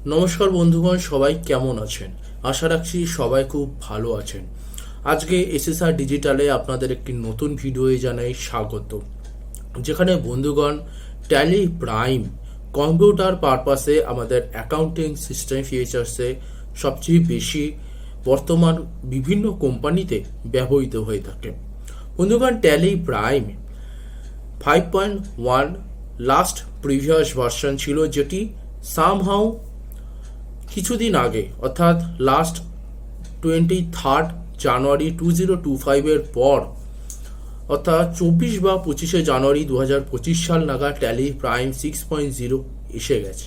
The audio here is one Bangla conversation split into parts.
নমস্কার বন্ধুগণ, সবাই কেমন আছেন? আশা রাখছি সবাই খুব ভালো আছেন। আজকে এসএসআর ডিজিটালে আপনাদের একটি নতুন ভিডিওয়ে জানাই স্বাগত, যেখানে বন্ধুগণ ট্যালি প্রাইম কম্পিউটার পারপাসে আমাদের অ্যাকাউন্টিং সিস্টেম ফিচার্সে সবচেয়ে বেশি বর্তমান বিভিন্ন কোম্পানিতে ব্যবহৃত হয়ে থাকে। বন্ধুগণ, tally prime 5.1 last previous version ছিল, যেটি সামহাউ কিছুদিন আগে অর্থাৎ লাস্ট 23 জানুয়ারি 2025 পর অর্থাৎ 24 বা 25 জানুয়ারি 2025 সাল নাগাদ ট্যালি প্রাইম 6.0 এসে গেছে।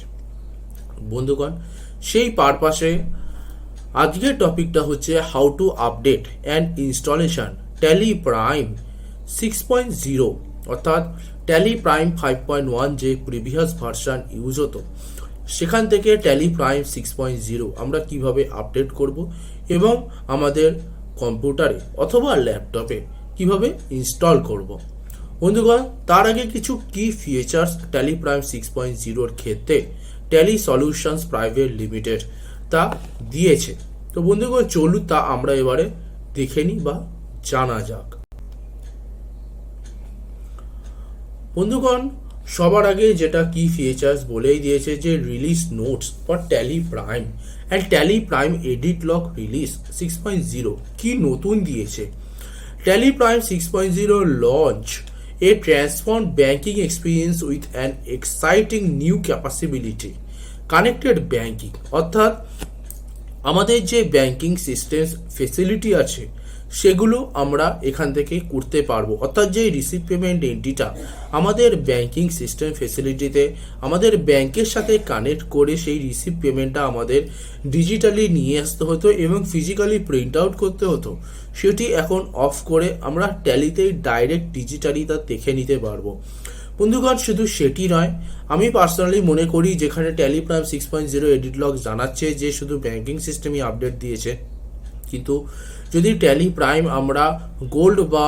বন্ধুগণ, সেই পারপাসে আজকের টপিকটা হচ্ছে how to update and installation Tally prime 6.0 অর্থাৎ ট্যালি প্রাইম 5.1 যে প্রিভিয়াস ভার্সন ইউজ হতো সেখান থেকে ট্যালি প্রাইম 6.0 আমরা কিভাবে আপডেট করব এবং আমাদের কম্পিউটারে অথবা ল্যাপটপে কিভাবে ইনস্টল করব। বন্ধুগণ, তার আগে কিছু কি ফিচার্স ট্যালি প্রাইম 6.0 ক্ষেত্রে ট্যালি সলিউশনস প্রাইভেট লিমিটেড তা দিয়েছে। তো বন্ধুগণ, চলুন তা আমরা এবারে দেখে নিই বা জানা যাক। বন্ধুগণ, সবার আগে যেটা কি ফিচার্স বলেই দিয়েছে যে release notes for Tally prime and Tally prime edit log release 6.0 কি নতুন দিয়েছে। ট্যালি প্রাইম 6.0 লঞ্চ এ transform banking experience with an exciting new capability connected banking, অর্থাৎ আমাদের যে ব্যাংকিং সিস্টেম ফেসিলিটি আছে সেগুলো আমরা এখান থেকে করতে পারবো। অর্থাৎ যে রিসিভ পেমেন্ট এন্ট্রিটা আমাদের ব্যাংকিং সিস্টেম ফেসিলিটিতে আমাদের ব্যাংকের সাথে কানেক্ট করে সেই রিসিভ পেমেন্টটা আমাদের ডিজিটালি নিয়ে আসতে হতো এবং ফিজিক্যালি প্রিন্ট আউট করতে হতো, সেটি এখন অফ করে আমরা ট্যালিতেই ডাইরেক্ট ডিজিটালি তা দেখে নিতে পারবো। বন্ধুগণ, শুধু সেটি নয়, আমি পার্সোনালি মনে করি যেখানে ট্যালি প্রাইম 6.0 এডিট লক জানাচ্ছে যে শুধু ব্যাংকিং সিস্টেমই আপডেট দিয়েছে, কিন্তু যদি ট্যালি প্রাইম আমরা গোল্ড বা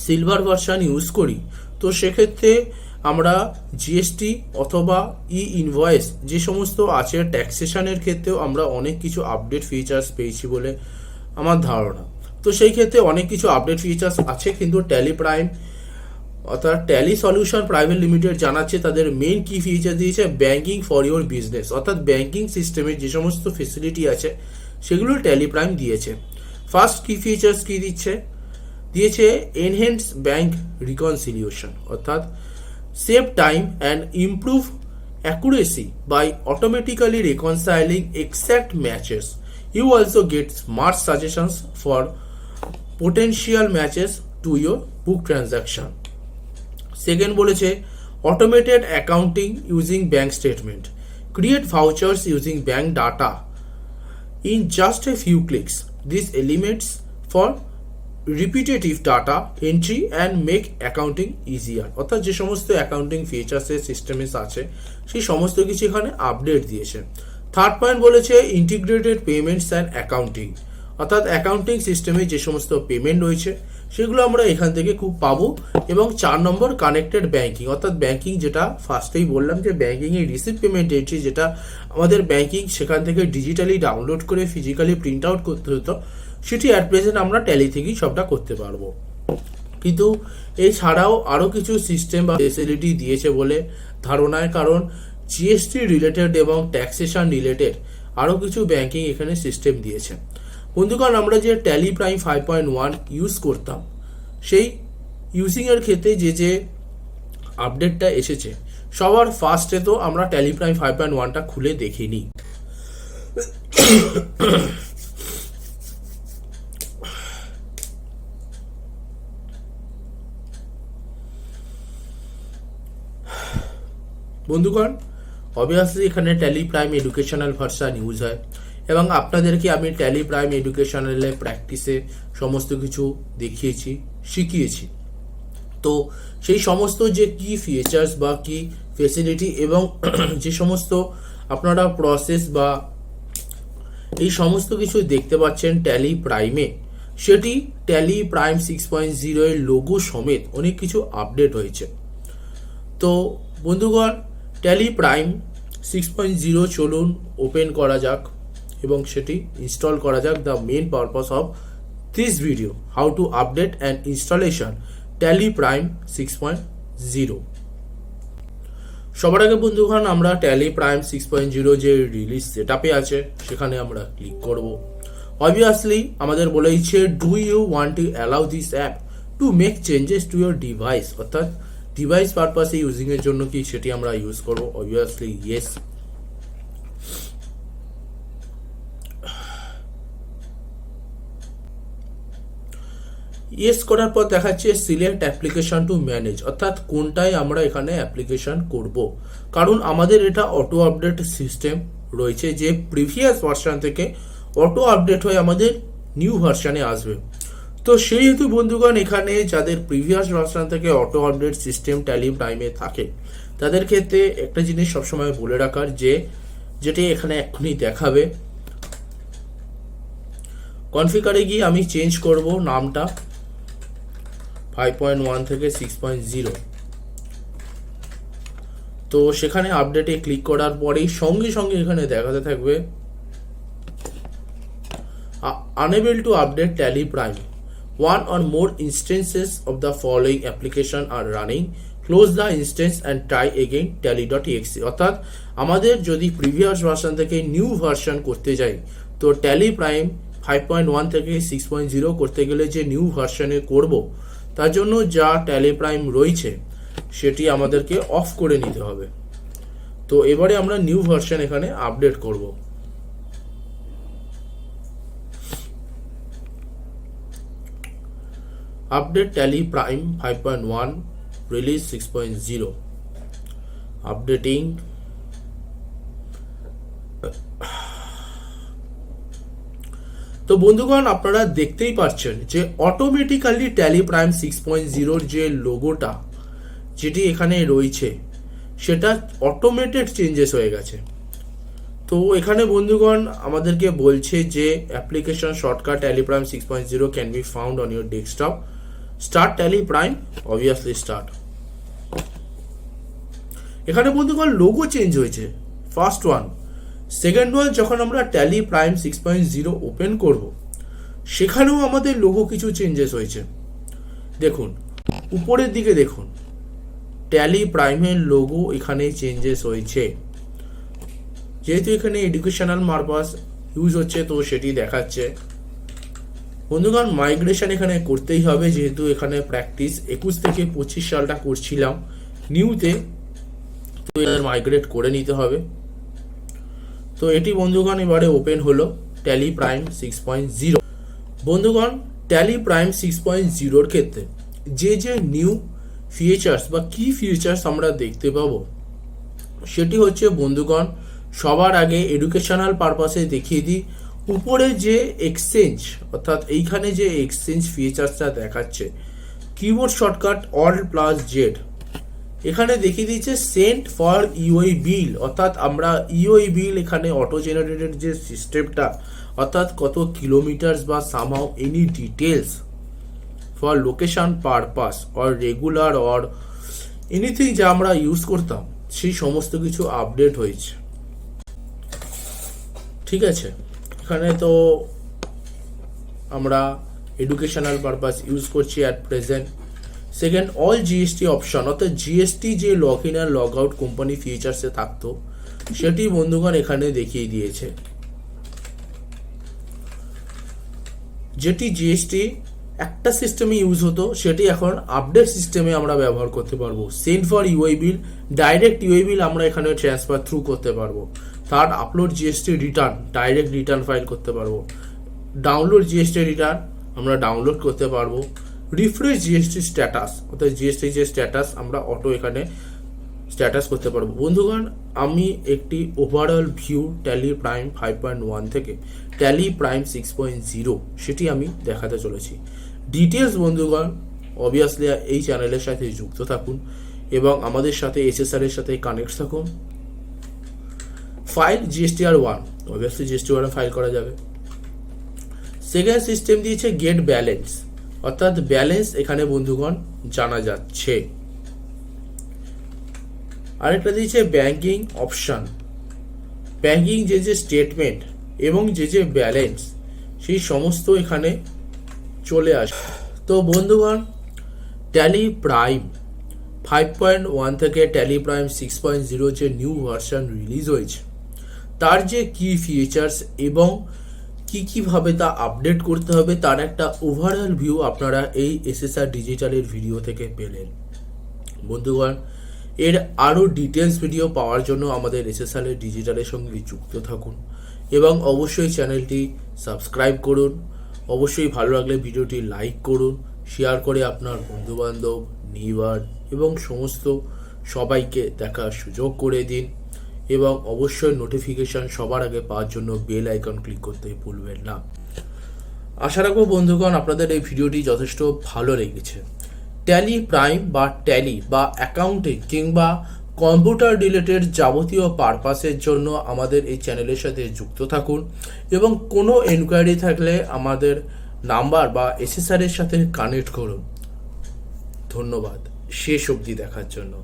সিলভার ভার্সন ইউজ করি তো সেক্ষেত্রে আমরা জিএসটি অথবা ই ইনভয়েস যে সমস্ত আছে ট্যাক্সেশনের ক্ষেত্রেও আমরা অনেক কিছু আপডেট ফিচার্স পেয়েছি বলে আমার ধারণা। তো সেই ক্ষেত্রে অনেক কিছু আপডেট ফিচার্স আছে, কিন্তু ট্যালি প্রাইম অর্থাৎ ট্যালি সলিউশন প্রাইভেট লিমিটেড জানাচ্ছে তাদের মেইন কি ফিচার দিয়েছে ব্যাংকিং ফর ইউর বিজনেস, অর্থাৎ ব্যাংকিং সিস্টেমে যে সমস্ত ফেসিলিটি আছে সেগুলো ট্যালি প্রাইম দিয়েছে। ফার্স্ট কি ফিচার্স কি দিয়েছে এনহ্যান্স ব্যাংক রিকনসিলিয়েশন, অর্থাৎ save time and improve accuracy by automatically reconciling exact matches. You also get smart suggestions for potential matches to your book transaction. Second বলেছে automated accounting using bank statement, create vouchers using bank data in just a few clicks. This eliminates for repetitive data entry and make accounting easier. অর্থাৎ যে সমস্ত অ্যাকাউন্টিং ফিচার্সের সিস্টেমে আছে সেই সমস্ত কিছু এখানে আপডেট দিয়েছে। থার্ড পয়েন্ট বলেছে ইন্টিগ্রেটেড পেমেন্টস অ্যান্ড অ্যাকাউন্টিং, অর্থাৎ অ্যাকাউন্টিং সিস্টেমে যে সমস্ত পেমেন্ট রয়েছে সেগুলো আমরা এখান থেকে খুব পাবো। এবং 4 নম্বর কানেক্টেড ব্যাংকিং, অর্থাৎ ব্যাংকিং যেটা ফার্স্টেই বললাম যে ব্যাংকিংয়ে রিসিভ পেমেন্ট এন্ট্রি যেটা আমাদের ব্যাংকিং সেখান থেকে ডিজিটালি ডাউনলোড করে ফিজিক্যালি প্রিন্ট আউট করতে হতো, সেটি অ্যাট প্রেজেন্ট আমরা ট্যালি থেকেই সবটা করতে পারবো। কিন্তু এছাড়াও আরও কিছু সিস্টেম বা ফেসিলিটি দিয়েছে বলে ধারণায়, কারণ জিএসটি রিলেটেড এবং ট্যাক্সেশন রিলেটেড আরও কিছু ব্যাংকিং এখানে সিস্টেম দিয়েছে। বন্ধুগণ, আমরা যে ট্যালি প্রাইম 5.1 ইউজ করতাম সেই ইউজিংয়ের ক্ষেত্রে যে আপডেটটা এসেছে সবার ফার্স্টে তো আমরা ট্যালি প্রাইম 5.1টা খুলে দেখিনি। বন্ধুগণ, অবভিয়াসলি এখানে tally prime educational version use হয় এবং আপনাদেরকে আমি ট্যালি প্রাইম এডুকেশনালে প্র্যাকটিসে সমস্ত কিছু দেখিয়েছি, শিখিয়েছি। তো সেই সমস্ত যে কি ফিচার্স বা কি ফেসিলিটি এবং যে সমস্ত আপনারা প্রসেস বা এই সমস্ত কিছু দেখতে পাচ্ছেন ট্যালি প্রাইমে, সেটি ট্যালি প্রাইম 6.0 এর লোগো সমেত অনেক কিছু আপডেট হয়েছে। তো বন্ধুগণ, ট্যালি প্রাইম 6.0 চলুন ওপেন করা যাক এবং সেটি ইনস্টল করা যাক। The main purpose of this video, how to update and installation Tally prime 6.0। সবার আগে বন্ধুগণ আমরা ট্যালি প্রাইম 6.0 যে রিলিজ সেটআপে আছে সেখানে আমরা ক্লিক করব। অবভিয়াসলি আমাদের বলেইছে do you want to allow this app to make changes to your device, অর্থাৎ ডিভাইস পারপাসে ইউজিং এর জন্য কি সেটি আমরা ইউজ করব। Obviously yes. ইয়েস করার পর দেখাচ্ছে সিলেক্ট অ্যাপ্লিকেশন টু ম্যানেজ, অর্থাৎ কোনটায় আমরা এখানে অ্যাপ্লিকেশন করব, কারণ আমাদের এটা অটো আপডেট সিস্টেম রয়েছে যে প্রিভিয়াস ভার্সন থেকে অটো আপডেট হয়ে আমাদের নিউ ভার্সনে আসবে। তো সেই হেতু বন্ধুগণ এখানে যাদের প্রিভিয়াস ভার্সন থেকে অটো আপডেট সিস্টেম ট্যালি প্রাইমে থাকে তাদের ক্ষেত্রে একটা জিনিস সবসময় বলে রাখার যে যেটি এখানে এখনই দেখাবে, কনফিগারে গিয়ে আমি চেঞ্জ করব নামটা 5.1 থেকে 6.0। তো সেখানে আপডেটে ক্লিক করার পরেই সঙ্গে সঙ্গে এখানে দেখাতে থাকবে unable to update Tally Prime. One or more instances of the following application are running. Close the instance and try again tally.exe। অর্থাৎ আমাদের যদি প্রিভিয়াস ভার্সন থেকে নিউ ভার্সন করতে যাই তো ট্যালি প্রাইম 5.1 থেকে 6.0 করতে গেলে যে নিউ ভার্সনে করব তার জন্য যা ট্যালি প্রাইম রয়েছে সেটি আমাদেরকে অফ করে নিতে হবে। তো এবারে আমরা নিউ ভার্সন এখানে আপডেট করব। Update tally prime 5.1 release 6.0 updating. তো বন্ধুগণ আপনারা দেখতেই পাচ্ছেন যে অটোমেটিক্যালি ট্যালি প্রাইম 6.0 যে লোগোটা যেটি এখানে রয়েছে সেটা অটোমেটেড চেঞ্জেস হয়ে গেছে। তো এখানে বন্ধুগণ আমাদেরকে বলছে যে application shortcut tally prime 6.0 can be found on your desktop. Start tally prime, obviously start. এখানে বন্ধুগণ লোগো চেঞ্জ হয়েছে, ফার্স্ট ওয়ান। সেকেন্ড ওয়ান যখন আমরা ট্যালি প্রাইম 6.0 ওপেন করব সেখানেও আমাদের লোগো কিছু চেঞ্জেস হয়েছে। দেখুন উপরের দিকে দেখুন ট্যালি প্রাইমের লোগো এখানে চেঞ্জেস হয়েছে, যেহেতু এখানে এডুকেশনাল পারপাস ইউজ হচ্ছে তো সেটি দেখাচ্ছে। বন্ধুগণ মাইগ্রেশন এখানে করতেই হবে, যেহেতু এখানে প্র্যাকটিস 21 থেকে 25 সালটা করছিলাম নিউতে, তো এদের মাইগ্রেট করে নিতে হবে। তো এটি বন্ধুগণ এবারে ওপেন হলো ট্যালি প্রাইম 6.0। বন্ধুগণ ট্যালি প্রাইম 6.0 ক্ষেত্রে যে যে নিউ ফিচার্স বা কি ফিচার্স আমরা দেখতে পাবো সেটি হচ্ছে বন্ধুগণ সবার আগে এডুকেশনাল পারপাসে দেখিয়ে দিই। উপরে যে এক্সচেঞ্জ অর্থাৎ এইখানে যে এক্সচেঞ্জ ফিচার্সটা দেখাচ্ছে কিবোর্ড শর্টকাট Alt+Z, এখানে দেখিয়ে দিচ্ছে সেন্ট ফর ইউআই বিল, অর্থাৎ আমরা ইউআই বিল এখানে অটো জেনারেটেড যে সিস্টেমটা অর্থাৎ কত কিলোমিটার বা somehow any details for location purpose or regular or anything যা আমরা ইউজ করতাম সেই সমস্ত কিছু আপডেট হয়েছে। ঠিক আছে, এখানে তো আমরা এডুকেশনাল পারপাস ইউজ করছি at present. Second all GST option, অর্থাৎ জিএসটি যে লগ ইন আর লগ আউট কোম্পানি ফিচার্সে থাকতো সেটি বন্ধুগণ এখানে দেখিয়ে দিয়েছে। যেটি জিএসটি একটা সিস্টেমে ইউজ হতো সেটি এখন আপডেট সিস্টেমে আমরা ব্যবহার করতে পারবো। Send for UI bill, direct UI bill আমরা এখানে ট্রান্সফার থ্রু করতে পারবো। Third upload GST return, direct return file করতে পারবো। ডাউনলোড জিএসটি রিটার্ন আমরা ডাউনলোড করতে পারবো। রিফ্রেশ জিএসটি স্ট্যাটাস, অর্থাৎ জিএসটি যে স্ট্যাটাস আমরা অটো এখানে স্ট্যাটাস করতে পারবো। বন্ধুগণ আমি একটি ওভারঅল ভিউ ট্যালি প্রাইম 5.1 থেকে ট্যালি প্রাইম 6.0 সেটি আমি দেখাতে চলেছি। ডিটেলস বন্ধুগণ অবভিয়াসলি এই চ্যানেলের সাথে যুক্ত থাকুন এবং আমাদের সাথে এসএসআর এর সাথে কানেক্ট থাকুন। File GSTR1, obviously GSTR1 file করা যাবে। সেকেন্ড সিস্টেম দিয়েছে গেট ব্যালেন্স, অর্থাৎ ব্যালেন্স এখানে বন্ধুগণ জানা যাচ্ছে। আরেকটা দিয়েছে ব্যাংকিং অপশন, ব্যাংকিং যে স্টেটমেন্ট এবং যে ব্যালেন্স সেই সমস্ত এখানে চলে আসে। তো বন্ধুগণ, ট্যালি প্রাইম 5.1 থেকে ট্যালি প্রাইম 6.0 যে নিউ ভার্সন রিলিজ হয়েছে, তার যে কি ফিচার্স এবং কিভাবে তা আপডেট করতে হবে তার একটা ওভারঅল ভিউ আপনারা এই এসএসআর ডিজিটালের ভিডিও থেকে পেলেন। বন্ধুগণ, এর আরও ডিটেলস ভিডিও পাওয়ার জন্য আমাদের এসএসআর ডিজিটালের সঙ্গে যুক্ত থাকুন এবং অবশ্যই চ্যানেলটি সাবস্ক্রাইব করুন। অবশ্যই ভালো লাগলে ভিডিওটি লাইক করুন, শেয়ার করে আপনার বন্ধুবান্ধব, নেইবার এবং সমস্ত সবাইকে দেখার সুযোগ করে দিন এবং অবশ্যই নোটিফিকেশন সবার আগে পাওয়ার জন্য বেল আইকন ক্লিক করতে ভুলবেন না। আশা রাখবো বন্ধুগণ আপনাদের এই ভিডিওটি যথেষ্ট ভালো লেগেছে। ট্যালি প্রাইম বা ট্যালি বা অ্যাকাউন্টিং কিংবা কম্পিউটার রিলেটেড যাবতীয় পারপাসের জন্য আমাদের এই চ্যানেলের সাথে যুক্ত থাকুন এবং কোনো এনকোয়ারি থাকলে আমাদের নাম্বার বা এসএসআর এর সাথে কানেক্ট করুন। ধন্যবাদ শেষ অবধি দেখার জন্য।